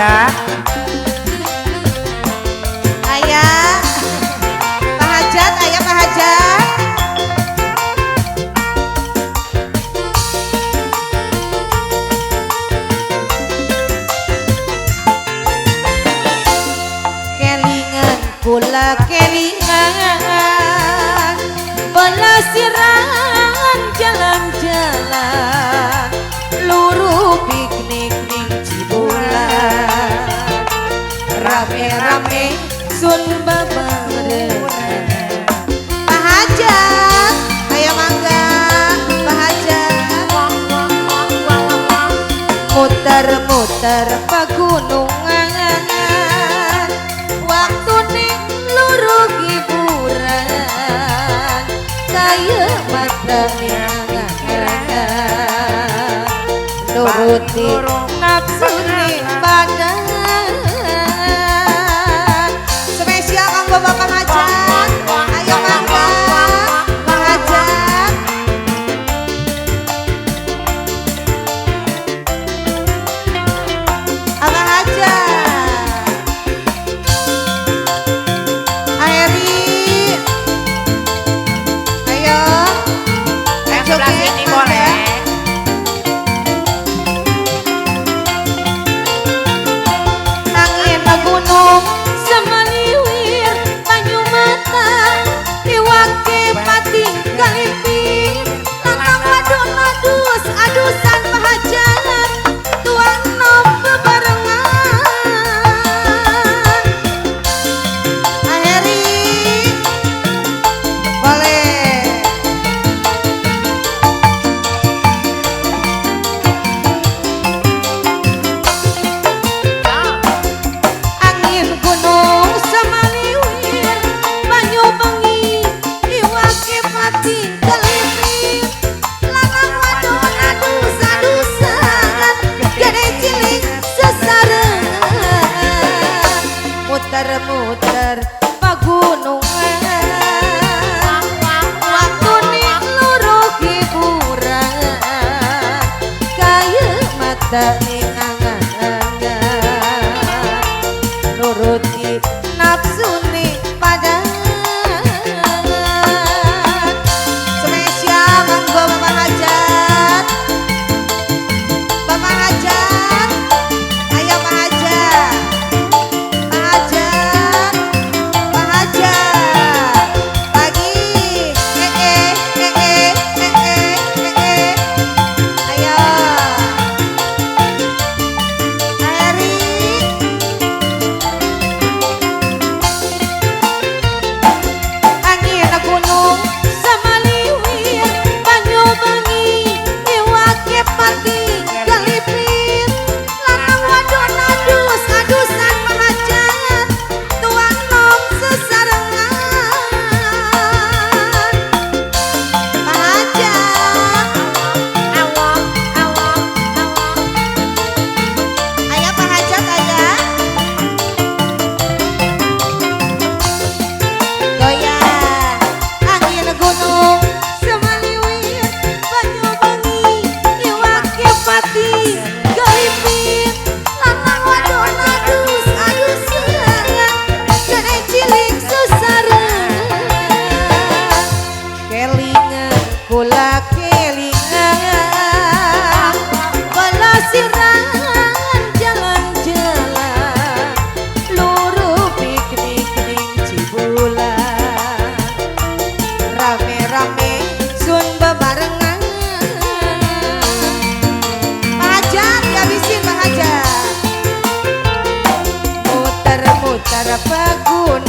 Hajat. Ayah Pak Hajat, ayah Pak Hajat. Kelingan kula kelingan pelasiran jalan-jalan luru piknik ning Cibulan rame-rame sun babarengan. Pak Hajat, ayo mangga Pak Hajat. Muter-muter pegunungan waktu ning luru hiburan kaya mata nyangan nuruti nafsu ning badan. Spesial kanggo Bapak Hajat, ayo mangga Pak Hajat. Abang Hajat, Airi, ayo Yang sebelah sini boleh. angin gunung semaliwir banyu mata iwake pati kalipir lantang wadon adus adusan Pak Hajat tuang nom bebarengan. Aheri boleh. Angin gunung semaliwir banyu bengi iwake pati kalipir lanang wadon adus adusan gede cilik sesarengan muter-muter pegunungan waktu ning luru hiburan kaya mata ning angan-angan nuruti nafsu ning padangan. Spesial kanggo Bapak Hajat, Bapak Hajat, ayo Pak Hajat, Pak Hajat, Pak Hajat, pagi, ayo, Airi. Angin gunung semaliwir banyu bengi iwake pati kalipir lanang wadon adus adusan Pak Hajat tuang nom sesarengan. Pak Hajat, awak ayah Pak Hajat ayah goyang angin gunung semaliwir banyu bengi iwake pati kalipir lanang wadon adus adusan gede cilik sesarengan. Kelingan kula kelingan pelasiran jalan-jalan luru piknik ning Cibulan rame-rame sun bebarengan. Pak Hajat dihabisin Pak Hajat. Muter-muter pegunungan